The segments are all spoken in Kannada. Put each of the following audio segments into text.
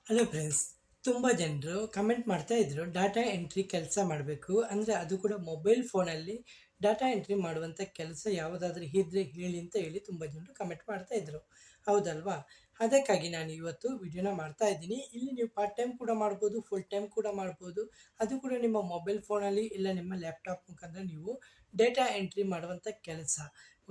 Hello friends. ತುಂಬ ಜನರು ಕಮೆಂಟ್ ಮಾಡ್ತಾ ಇದ್ರು ಡಾಟಾ ಎಂಟ್ರಿ ಕೆಲಸ ಮಾಡಬೇಕು ಅಂದರೆ ಅದು ಕೂಡ ಮೊಬೈಲ್ ಫೋನಲ್ಲಿ ಡಾಟಾ ಎಂಟ್ರಿ ಮಾಡುವಂಥ ಕೆಲಸ ಯಾವುದಾದ್ರೂ ಇದ್ದರೆ ಹೇಳಿ ಅಂತ ಹೇಳಿ ತುಂಬ ಜನರು ಕಮೆಂಟ್ ಮಾಡ್ತಾ ಇದ್ರು. ಹೌದಲ್ವಾ? ಅದಕ್ಕಾಗಿ ನಾನು ಇವತ್ತು ವಿಡಿಯೋನ ಮಾಡ್ತಾ ಇದ್ದೀನಿ. ಇಲ್ಲಿ ನೀವು ಪಾರ್ಟ್ ಟೈಮ್ ಕೂಡ ಮಾಡ್ಬೋದು, ಫುಲ್ ಟೈಮ್ ಕೂಡ ಮಾಡ್ಬೋದು. ಅದು ಕೂಡ ನಿಮ್ಮ ಮೊಬೈಲ್ ಫೋನಲ್ಲಿ ಇಲ್ಲ ನಿಮ್ಮ ಲ್ಯಾಪ್ಟಾಪ್ ಮುಖಾಂತರ ನೀವು ಡೇಟಾ ಎಂಟ್ರಿ ಮಾಡುವಂಥ ಕೆಲಸ.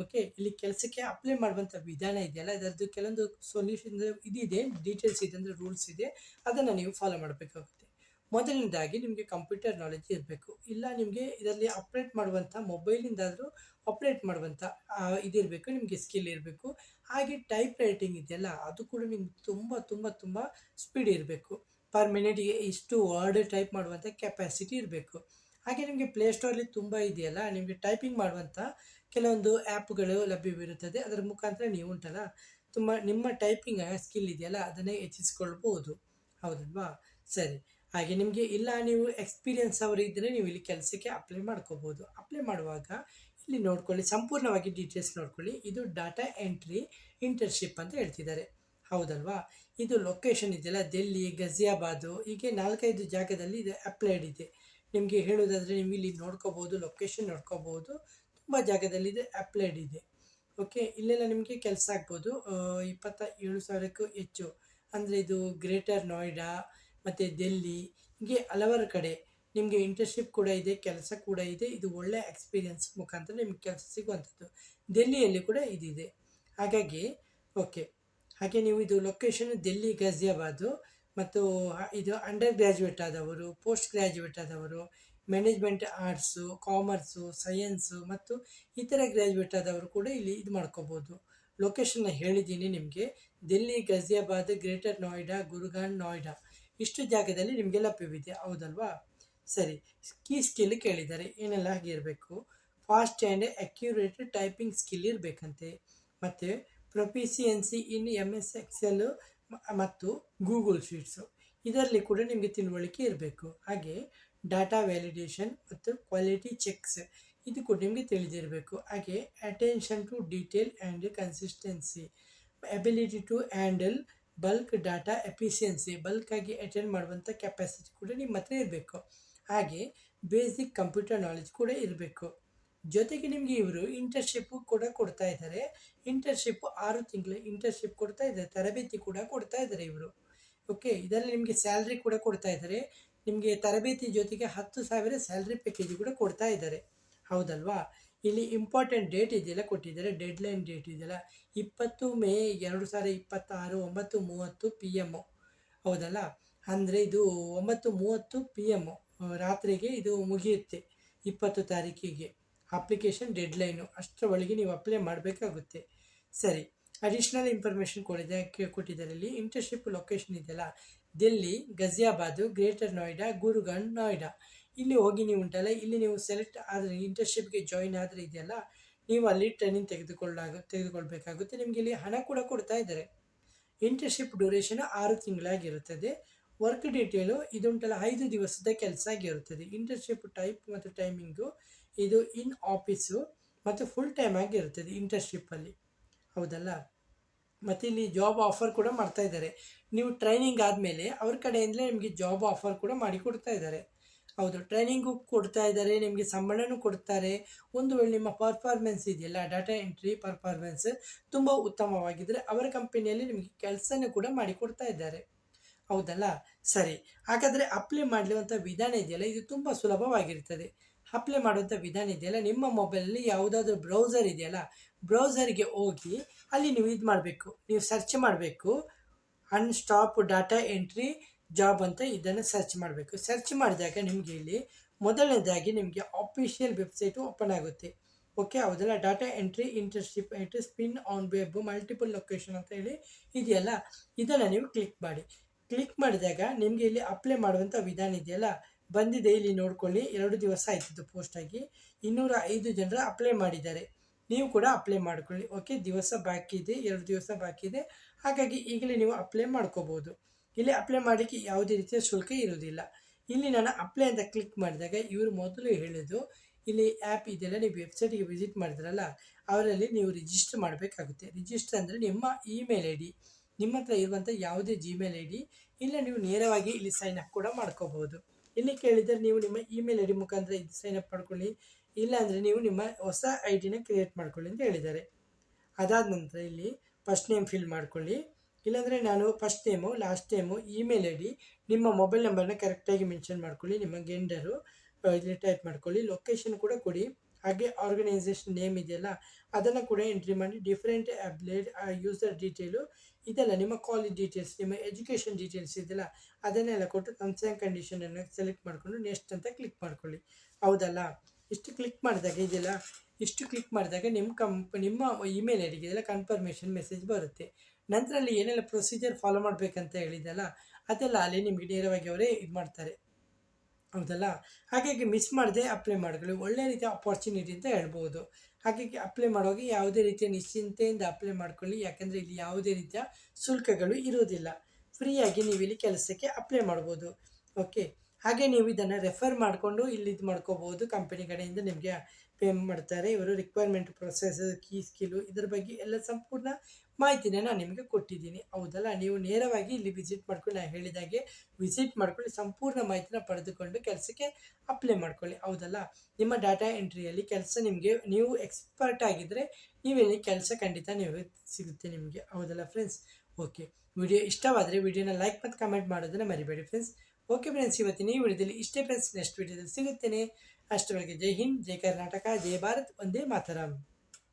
ಓಕೆ, ಇಲ್ಲಿ ಕೆಲಸಕ್ಕೆ ಅಪ್ಲೈ ಮಾಡುವಂಥ ವಿಧಾನ ಇದೆಯಲ್ಲ, ಅದರದ್ದು ಕೆಲವೊಂದು ಸೊಲ್ಯೂಷನ್ ಇದಿದೆ, ಡೀಟೇಲ್ಸ್ ಇದೆ, ಅಂದರೆ ರೂಲ್ಸ್ ಇದೆ. ಅದನ್ನು ನೀವು ಫಾಲೋ ಮಾಡಬೇಕಾಗುತ್ತೆ. ಮೊದಲನೇದಾಗಿ ನಿಮಗೆ ಕಂಪ್ಯೂಟರ್ ನಾಲೆಜ್ ಇರಬೇಕು. ಇಲ್ಲ ನಿಮಗೆ ಇದರಲ್ಲಿ ಆಪ್ರೇಟ್ ಮಾಡುವಂಥ ಮೊಬೈಲಿಂದಾದರೂ ಆಪ್ರೇಟ್ ಮಾಡುವಂಥ ಇದಿರಬೇಕು, ನಿಮಗೆ ಸ್ಕಿಲ್ ಇರಬೇಕು. ಹಾಗೆ ಟೈಪ್ ರೈಟಿಂಗ್ ಇದೆಯಲ್ಲ, ಅದು ಕೂಡ ನಿಮ್ಗೆ ತುಂಬ ತುಂಬ ತುಂಬ ಸ್ಪೀಡ್ ಇರಬೇಕು. ಪರ್ ಮಿನಿಟ್ಗೆ ಇಷ್ಟು ವರ್ಡ್ ಟೈಪ್ ಮಾಡುವಂಥ ಕೆಪಾಸಿಟಿ ಇರಬೇಕು. ಹಾಗೆ ನಿಮಗೆ ಪ್ಲೇಸ್ಟೋರಲ್ಲಿ ತುಂಬ ಇದೆಯಲ್ಲ, ನಿಮಗೆ ಟೈಪಿಂಗ್ ಮಾಡುವಂಥ ಕೆಲವೊಂದು ಆ್ಯಪ್ಗಳು ಲಭ್ಯವಿರುತ್ತದೆ. ಅದರ ಮುಖಾಂತರ ನೀವು ಉಂಟಲ್ಲ, ತುಂಬ ನಿಮ್ಮ ಟೈಪಿಂಗ್ ಸ್ಕಿಲ್ ಇದೆಯಲ್ಲ ಅದನ್ನೇ ಹೆಚ್ಚಿಸ್ಕೊಳ್ಬೋದು. ಹೌದಲ್ವಾ? ಸರಿ. ಹಾಗೆ ನಿಮಗೆ ಇಲ್ಲ ನೀವು ಎಕ್ಸ್ಪೀರಿಯನ್ಸ್ ಅವರು ಇದ್ದರೆ ನೀವು ಇಲ್ಲಿ ಕೆಲಸಕ್ಕೆ ಅಪ್ಲೈ ಮಾಡ್ಕೋಬೋದು. ಅಪ್ಲೈ ಮಾಡುವಾಗ ಇಲ್ಲಿ ನೋಡ್ಕೊಳ್ಳಿ, ಸಂಪೂರ್ಣವಾಗಿ ಡೀಟೇಲ್ಸ್ ನೋಡ್ಕೊಳ್ಳಿ. ಇದು ಡಾಟಾ ಎಂಟ್ರಿ ಇಂಟರ್ನ್ಶಿಪ್ ಅಂತ ಹೇಳ್ತಿದ್ದಾರೆ. ಹೌದಲ್ವಾ? ಇದು ಲೊಕೇಶನ್ ಇದೆಯಲ್ಲ, ಡೆಲ್ಲಿ, ಗಜಿಯಾಬಾದು, ಹೀಗೆ 4-5 ಜಾಗದಲ್ಲಿ ಇದು ಅಪ್ಲೈಡ್ ಇದೆ. ನಿಮಗೆ ಹೇಳೋದಾದರೆ ನೀವು ಇಲ್ಲಿ ನೋಡ್ಕೋಬೋದು, ಲೊಕೇಶನ್ ನೋಡ್ಕೋಬೋದು. ತುಂಬ ಜಾಗದಲ್ಲಿ ಇದು ಅಪ್ಲೈಡ್ ಇದೆ. ಓಕೆ, ಇಲ್ಲೆಲ್ಲ ನಿಮಗೆ ಕೆಲಸ ಆಗ್ಬೋದು. 27,000ಕ್ಕೂ ಹೆಚ್ಚು, ಅಂದರೆ ಇದು ಗ್ರೇಟರ್ ನೋಯ್ಡಾ ಮತ್ತು ಡೆಲ್ಲಿ, ಹೀಗೆ ಹಲವಾರು ಕಡೆ ನಿಮಗೆ ಇಂಟರ್ನ್ಶಿಪ್ ಕೂಡ ಇದೆ, ಕೆಲಸ ಕೂಡ ಇದೆ. ಇದು ಒಳ್ಳೆ ಎಕ್ಸ್ಪೀರಿಯನ್ಸ್ ಮುಖಾಂತರ ನಿಮಗೆ ಕೆಲಸ ಸಿಗುವಂಥದ್ದು. ಡೆಲ್ಲಿಯಲ್ಲಿ ಕೂಡ ಇದಿದೆ. ಹಾಗಾಗಿ ಓಕೆ, ಹಾಗೆ ನೀವು ಇದು ಲೊಕೇಶನ್ ಡೆಲ್ಲಿ, ಗಾಜಿಯಾಬಾದು. ಮತ್ತು ಇದು ಅಂಡರ್ ಗ್ರ್ಯಾಜುಯೇಟ್ ಆದವರು, ಪೋಸ್ಟ್ ಗ್ರ್ಯಾಜುಯೇಟ್ ಆದವರು, ಮ್ಯಾನೇಜ್ಮೆಂಟ್ ಆರ್ಟ್ಸು, ಕಾಮರ್ಸು, ಸೈನ್ಸು ಮತ್ತು ಇತರ ಗ್ರ್ಯಾಜುಯೇಟ್ ಆದವರು ಕೂಡ ಇಲ್ಲಿ ಇದು ಮಾಡ್ಕೋಬೋದು. ಲೊಕೇಶನ್ನ ಹೇಳಿದ್ದೀನಿ ನಿಮಗೆ. ಡೆಲ್ಲಿ, ಗಾಜಿಯಾಬಾದ್, ಗ್ರೇಟರ್ ನೋಯ್ಡಾ, ಗುರುಗಾನ್, ನೋಯ್ಡಾ, ಇಷ್ಟು ಜಾಗದಲ್ಲಿ ನಿಮಗೆ ಲಭ್ಯವಿದೆ. ಹೌದಲ್ವಾ? ಸರಿ. ಕೀ ಸ್ಕಿಲ್ ಕೇಳಿದ್ದಾರೆ, ಏನೆಲ್ಲ ಆಗಿರಬೇಕು? Fast and accurate typing skill ಇರಬೇಕಂತೆ. ಮತ್ತು ಪ್ರೊಫಿಸಿಯನ್ಸಿ ಇನ್ MS ಎಕ್ಸೆಲ್ ಮತ್ತು ಗೂಗಲ್ ಶೀಟ್ಸು, ಇದರಲ್ಲಿ ಕೂಡ ನಿಮಗೆ ತಿಳುವಳಿಕೆ ಇರಬೇಕು. ಹಾಗೆ ಡಾಟಾ ವ್ಯಾಲಿಡೇಷನ್ ಮತ್ತು ಕ್ವಾಲಿಟಿ ಚೆಕ್ಸ್, ಇದು ಕೂಡ ನಿಮಗೆ ತಿಳಿದಿರಬೇಕು. ಹಾಗೆ attention to detail and consistency, ability to handle bulk data efficiency, ಬಲ್ಕಾಗಿ ಅಟೆಂಡ್ ಮಾಡುವಂಥ ಕೆಪಾಸಿಟಿ ಕೂಡ ನಿಮ್ಮ ಹತ್ರ ಇರಬೇಕು. ಹಾಗೆ ಬೇಸಿಕ್ ಕಂಪ್ಯೂಟರ್ ನಾಲೆಜ್ ಕೂಡ ಇರಬೇಕು. ಜೊತೆಗೆ ನಿಮಗೆ ಇವರು ಇಂಟರ್ನ್ಶಿಪ್ಪು ಕೂಡ ಕೊಡ್ತಾ ಇದ್ದಾರೆ. ಇಂಟರ್ನ್ಶಿಪ್ಪು 6 ತಿಂಗಳು ಇಂಟರ್ನ್ಶಿಪ್ ಕೊಡ್ತಾ ಇದ್ದಾರೆ, ತರಬೇತಿ ಕೂಡ ಕೊಡ್ತಾ ಇದ್ದಾರೆ ಇವರು. ಓಕೆ, ಇದರಲ್ಲಿ ನಿಮಗೆ ಸ್ಯಾಲ್ರಿ ಕೂಡ ಕೊಡ್ತಾ ಇದ್ದಾರೆ. ನಿಮಗೆ ತರಬೇತಿ ಜೊತೆಗೆ 10,000 ಸ್ಯಾಲ್ರಿ ಪ್ಯಾಕೇಜ್ ಕೂಡ ಕೊಡ್ತಾ ಇದ್ದಾರೆ. ಹೌದಲ್ವಾ? ಇಲ್ಲಿ ಇಂಪಾರ್ಟೆಂಟ್ ಡೇಟ್ ಇದೆಯಲ್ಲ ಕೊಟ್ಟಿದ್ದಾರೆ, ಡೆಡ್ಲೈನ್ ಡೇಟ್ ಇದೆಯಲ್ಲ, 20 ಮೇ 2026, 9:30 PM. ಹೌದಲ್ಲ? ಅಂದರೆ ಇದು 9:30 PM ರಾತ್ರಿಗೆ ಇದು ಮುಗಿಯುತ್ತೆ. 20 ತಾರೀಕಿಗೆ ಅಪ್ಲಿಕೇಶನ್ ಡೆಡ್ಲೈನು, ಅಷ್ಟರ ಒಳಗೆ ನೀವು ಅಪ್ಲೈ ಮಾಡಬೇಕಾಗುತ್ತೆ. ಸರಿ. ಅಡಿಷ್ನಲ್ ಇನ್ಫಾರ್ಮೇಷನ್ ಕೊಟ್ಟಿದ್ದಾರೆ ಇಲ್ಲಿ. ಇಂಟರ್ನ್ಶಿಪ್ ಲೊಕೇಶನ್ ಇದೆಯಲ್ಲ, ಡೆಲ್ಲಿ, ಗಜಿಯಾಬಾದು, ಗ್ರೇಟರ್ ನೋಯ್ಡಾ, ಗುರುಗಾನ್, ನೋಯ್ಡಾ. ಇಲ್ಲಿ ಹೋಗಿ ನೀವು ಉಂಟಲ್ಲ, ಇಲ್ಲಿ ನೀವು ಸೆಲೆಕ್ಟ್ ಆದರೆ ಇಂಟರ್ನ್ಶಿಪ್ಗೆ ಜಾಯಿನ್ ಆದರೆ ಇದೆಯಲ್ಲ, ನೀವು ಅಲ್ಲಿ ಟ್ರೈನಿಂಗ್ ತೆಗೆದುಕೊಳ್ಬೇಕಾಗುತ್ತೆ. ನಿಮಗೆ ಇಲ್ಲಿ ಹಣ ಕೂಡ ಕೊಡ್ತಾ ಇದ್ದಾರೆ. Internship duration 6 ತಿಂಗಳಾಗಿರುತ್ತದೆ. ವರ್ಕ್ ಡೀಟೇಲು ಇದುಂಟಲ್ಲ 5 ದಿವಸದ ಕೆಲಸ ಆಗಿರುತ್ತದೆ. ಇಂಟರ್ನ್ಶಿಪ್ ಟೈಪ್ ಮತ್ತು ಟೈಮಿಂಗು ಇದು ಇನ್ ಆಫೀಸು ಮತ್ತು ಫುಲ್ ಟೈಮ್ ಆಗಿರುತ್ತದೆ ಇಂಟರ್ನ್ಶಿಪ್ಪಲ್ಲಿ. ಹೌದಲ್ಲ? ಮತ್ತು ಇಲ್ಲಿ ಜಾಬ್ ಆಫರ್ ಕೂಡ ಮಾಡ್ತಾ ಇದ್ದಾರೆ. ನೀವು ಟ್ರೈನಿಂಗ್ ಆದಮೇಲೆ ಅವ್ರ ಕಡೆಯಿಂದಲೇ ನಿಮಗೆ ಜಾಬ್ ಆಫರ್ ಕೂಡ ಮಾಡಿ ಕೊಡ್ತಾ ಇದ್ದಾರೆ. ಹೌದು, ಟ್ರೈನಿಂಗು ಕೊಡ್ತಾ ಇದ್ದಾರೆ, ನಿಮಗೆ ಸಂಬಳನೂ ಕೊಡ್ತಾರೆ. ಒಂದು ವೇಳೆ ನಿಮ್ಮ ಪರ್ಫಾರ್ಮೆನ್ಸ್ ಇದೆಯಲ್ಲ, ಡಾಟಾ ಎಂಟ್ರಿ ಪರ್ಫಾರ್ಮೆನ್ಸ್ ತುಂಬ ಉತ್ತಮವಾಗಿದ್ದರೆ ಅವರ ಕಂಪನಿಯಲ್ಲಿ ನಿಮಗೆ ಕೆಲಸನೂ ಕೂಡ ಮಾಡಿಕೊಡ್ತಾ ಇದ್ದಾರೆ. ಹೌದಲ್ಲ? ಸರಿ. ಹಾಗಾದರೆ ಅಪ್ಲೈ ಮಾಡುವಂಥ ವಿಧಾನ ಇದೆಯಲ್ಲ, ಇದು ತುಂಬ ಸುಲಭವಾಗಿರ್ತದೆ. ಅಪ್ಲೈ ಮಾಡುವಂಥ ವಿಧಾನ ಇದೆಯಲ್ಲ, ನಿಮ್ಮ ಮೊಬೈಲಲ್ಲಿ ಯಾವುದಾದ್ರೂ ಬ್ರೌಸರ್ ಇದೆಯಲ್ಲ, ಬ್ರೌಸರಿಗೆ ಹೋಗಿ ಅಲ್ಲಿ ನೀವು ಇದು ಮಾಡಬೇಕು, ನೀವು ಸರ್ಚ್ ಮಾಡಬೇಕು, ಅನ್ಸ್ಟಾಪ್ ಡಾಟಾ ಎಂಟ್ರಿ ಜಾಬ್ ಅಂತ ಇದನ್ನು ಸರ್ಚ್ ಮಾಡಬೇಕು. ಸರ್ಚ್ ಮಾಡಿದಾಗ ನಿಮಗೆ ಇಲ್ಲಿ ಮೊದಲನೇದಾಗಿ ನಿಮಗೆ ಆಫಿಷಿಯಲ್ ವೆಬ್ಸೈಟು ಓಪನ್ ಆಗುತ್ತೆ. ಓಕೆ, ಹೌದಲ್ಲ? Data entry internship at spin on web multiple location ಅಂತ ಹೇಳಿ ಇದೆಯಲ್ಲ, ಇದನ್ನು ನೀವು ಕ್ಲಿಕ್ ಮಾಡಿ. ಕ್ಲಿಕ್ ಮಾಡಿದಾಗ ನಿಮಗೆ ಇಲ್ಲಿ ಅಪ್ಲೈ ಮಾಡುವಂಥ ವಿಧಾನ ಇದೆಯಲ್ಲ ಬಂದಿದೆ. ಇಲ್ಲಿ ನೋಡ್ಕೊಳ್ಳಿ, 2 ದಿವಸ ಆಯ್ತಿದ್ದು ಪೋಸ್ಟಾಗಿ 205 ಜನರು ಅಪ್ಲೈ ಮಾಡಿದ್ದಾರೆ. ನೀವು ಕೂಡ ಅಪ್ಲೈ ಮಾಡ್ಕೊಳ್ಳಿ. ಓಕೆ, ದಿವಸ ಬಾಕಿ ಇದೆ, 2 ದಿವಸ ಬಾಕಿ ಇದೆ. ಹಾಗಾಗಿ ಈಗಲೇ ನೀವು ಅಪ್ಲೈ ಮಾಡ್ಕೋಬೋದು. ಇಲ್ಲಿ ಅಪ್ಲೈ ಮಾಡೋಕ್ಕೆ ಯಾವುದೇ ರೀತಿಯ ಶುಲ್ಕ ಇರುವುದಿಲ್ಲ. ಇಲ್ಲಿ ನಾನು ಅಪ್ಲೈ ಅಂತ ಕ್ಲಿಕ್ ಮಾಡಿದಾಗ ಇವರು ಮೊದಲು ಹೇಳಿದ್ದು, ಇಲ್ಲಿ ಆ್ಯಪ್ ಇದೆಯಲ್ಲ, ನೀವು ವೆಬ್ಸೈಟಿಗೆ ವಿಸಿಟ್ ಮಾಡಿದ್ರಲ್ಲ, ಅವರಲ್ಲಿ ನೀವು ರಿಜಿಸ್ಟರ್ ಮಾಡಬೇಕಾಗುತ್ತೆ. ರಿಜಿಸ್ಟರ್ ಅಂದರೆ ನಿಮ್ಮ ಇಮೇಲ್ ID, ನಿಮ್ಮ ಹತ್ರ ಇರುವಂಥ ಯಾವುದೇ ಜಿಮೇಲ್ ID ಇಲ್ಲ ನೀವು ನೇರವಾಗಿ ಇಲ್ಲಿ ಸೈನ್ ಅಪ್ ಕೂಡ ಮಾಡ್ಕೋಬಹುದು. ಇಲ್ಲಿ ಕೇಳಿದರೆ ನೀವು ನಿಮ್ಮ ಇಮೇಲ್ ಐ ಡಿ ಮುಖಾಂತರ ಇದು ಸೈನ್ ಅಪ್ ಮಾಡ್ಕೊಳ್ಳಿ, ಇಲ್ಲ ಅಂದರೆ ನೀವು ನಿಮ್ಮ ಹೊಸ ಐ ಡಿನ ಕ್ರಿಯೇಟ್ ಮಾಡ್ಕೊಳ್ಳಿ ಅಂತ ಹೇಳಿದ್ದಾರೆ. ಅದಾದ ನಂತರ ಇಲ್ಲಿ ಫಸ್ಟ್ ನೇಮ್ ಫಿಲ್ ಮಾಡ್ಕೊಳ್ಳಿ, ಇಲ್ಲಾಂದರೆ ನಾನು first name last name email I D ನಿಮ್ಮ ಮೊಬೈಲ್ ನಂಬರ್ನ ಕರೆಕ್ಟಾಗಿ ಮೆನ್ಷನ್ ಮಾಡ್ಕೊಳ್ಳಿ, ನಿಮ್ಮ ಗೆಂಡರು ಇಲ್ಲಿ ಟೈಪ್ ಮಾಡ್ಕೊಳ್ಳಿ, ಲೊಕೇಶನ್ ಕೂಡ ಕೊಡಿ, ಹಾಗೆ ಆರ್ಗನೈಸೇಷನ್ ನೇಮ್ ಇದೆಯಲ್ಲ ಅದನ್ನು ಕೂಡ ಎಂಟ್ರಿ ಮಾಡಿ, ಡಿಫ್ರೆಂಟ್ ಅಪ್ಡೇಟ್ ಯೂಸರ್ ಡೀಟೇಲು ಇದೆಲ್ಲ ನಿಮ್ಮ ಕಾಲೇಜ್ ಡೀಟೇಲ್ಸ್ ನಿಮ್ಮ ಎಜುಕೇಷನ್ ಡೀಟೇಲ್ಸ್ ಇದೆಯಲ್ಲ ಅದನ್ನೆಲ್ಲ ಕೊಟ್ಟು ಟರ್ಮ್ಸ್ ಆ್ಯಂಡ್ ಕಂಡೀಷನನ್ನು ಸೆಲೆಕ್ಟ್ ಮಾಡಿಕೊಂಡು ನೆಕ್ಸ್ಟ್ ಅಂತ ಕ್ಲಿಕ್ ಮಾಡ್ಕೊಳ್ಳಿ. ಹೌದಲ್ಲ, ಇಷ್ಟು ಕ್ಲಿಕ್ ಮಾಡಿದಾಗ ಇದೆಯಲ್ಲ, ಇಷ್ಟು ಕ್ಲಿಕ್ ಮಾಡಿದಾಗ ನಿಮ್ಮ ಇಮೇಲ್ ಐ ಡಿಗೆ ಇದೆಲ್ಲ ಕನ್ಫರ್ಮೇಷನ್ ಮೆಸೇಜ್ ಬರುತ್ತೆ. ನಂತರ ಅಲ್ಲಿ ಏನೆಲ್ಲ ಪ್ರೊಸೀಜರ್ ಫಾಲೋ ಮಾಡಬೇಕಂತ ಹೇಳಿದಲ್ಲ ಅದೆಲ್ಲ ಅಲ್ಲಿ ನಿಮಗೆ ನೇರವಾಗಿ ಅವರೇ ಇದು ಮಾಡ್ತಾರೆ. ಹೌದಲ್ಲ, ಹಾಗಾಗಿ ಮಿಸ್ ಮಾಡದೆ ಅಪ್ಲೈ ಮಾಡ್ಕೊಳ್ಳಿ. ಒಳ್ಳೆ ರೀತಿಯ ಅಪಾರ್ಚುನಿಟಿ ಅಂತ ಹೇಳ್ಬೋದು. ಹಾಗಾಗಿ ಅಪ್ಲೈ ಮಾಡುವಾಗ ಯಾವುದೇ ರೀತಿಯ ನಿಶ್ಚಿಂತೆಯಿಂದ ಅಪ್ಲೈ ಮಾಡ್ಕೊಳ್ಳಿ, ಯಾಕಂದರೆ ಇಲ್ಲಿ ಯಾವುದೇ ರೀತಿಯ ಶುಲ್ಕಗಳು ಇರೋದಿಲ್ಲ. ಫ್ರೀಯಾಗಿ ನೀವು ಇಲ್ಲಿ ಕೆಲಸಕ್ಕೆ ಅಪ್ಲೈ ಮಾಡ್ಬೋದು. ಓಕೆ, ಹಾಗೆ ನೀವು ಇದನ್ನು ರೆಫರ್ ಮಾಡಿಕೊಂಡು ಇಲ್ಲಿ ಇದು ಮಾಡ್ಕೋಬೋದು. ಕಂಪನಿ ಕಡೆಯಿಂದ ನಿಮಗೆ ಪೇ ಮಾಡ್ತಾರೆ ಇವರು. ರಿಕ್ವೈರ್ಮೆಂಟ್ ಪ್ರೊಸೆಸ್ ಕೀ ಸ್ಕಿಲು ಇದರ ಬಗ್ಗೆ ಎಲ್ಲ ಸಂಪೂರ್ಣ ಮಾಹಿತಿನ ನಾನು ನಿಮಗೆ ಕೊಟ್ಟಿದ್ದೀನಿ. ಹೌದಲ್ಲ, ನೀವು ನೇರವಾಗಿ ಇಲ್ಲಿ ವಿಸಿಟ್ ಮಾಡ್ಕೊಂಡು ನಾನು ಹೇಳಿದಾಗೆ ವಿಸಿಟ್ ಮಾಡ್ಕೊಳ್ಳಿ, ಸಂಪೂರ್ಣ ಮಾಹಿತಿನ ಪಡೆದುಕೊಂಡು ಕೆಲಸಕ್ಕೆ ಅಪ್ಲೈ ಮಾಡ್ಕೊಳ್ಳಿ. ಹೌದಲ್ಲ, ನಿಮ್ಮ ಡಾಟಾ ಎಂಟ್ರಿಯಲ್ಲಿ ಕೆಲಸ ನಿಮಗೆ ನೀವು ಎಕ್ಸ್ಪರ್ಟ್ ಆಗಿದ್ದರೆ ನೀವಿಲ್ಲಿ ಕೆಲಸ ಖಂಡಿತ ನೀವು ಸಿಗುತ್ತೆ ನಿಮಗೆ. ಹೌದಲ್ಲ ಫ್ರೆಂಡ್ಸ್, ಓಕೆ, ವಿಡಿಯೋ ಇಷ್ಟವಾದರೆ ವಿಡಿಯೋನ ಲೈಕ್ ಮತ್ತು ಕಮೆಂಟ್ ಮಾಡೋದನ್ನು ಮರಿಬೇಡಿ ಫ್ರೆಂಡ್ಸ್. ಓಕೆ ಫ್ರೆಂಡ್ಸ್, ಇವತ್ತಿನ ಈ ವಿಡಿಯೋದಲ್ಲಿ ಇಷ್ಟೇ ಫ್ರೆಂಡ್ಸ್. ನೆಕ್ಸ್ಟ್ ವಿಡಿಯೋದಲ್ಲಿ ಸಿಗುತ್ತೇನೆ. ಅಷ್ಟರವರೆಗೆ ಜೈ ಹಿಂದ್, ಜೈ ಕರ್ನಾಟಕ, ಜೈ ಭಾರತ್, ಒಂದೇ ಮಾತರಂ.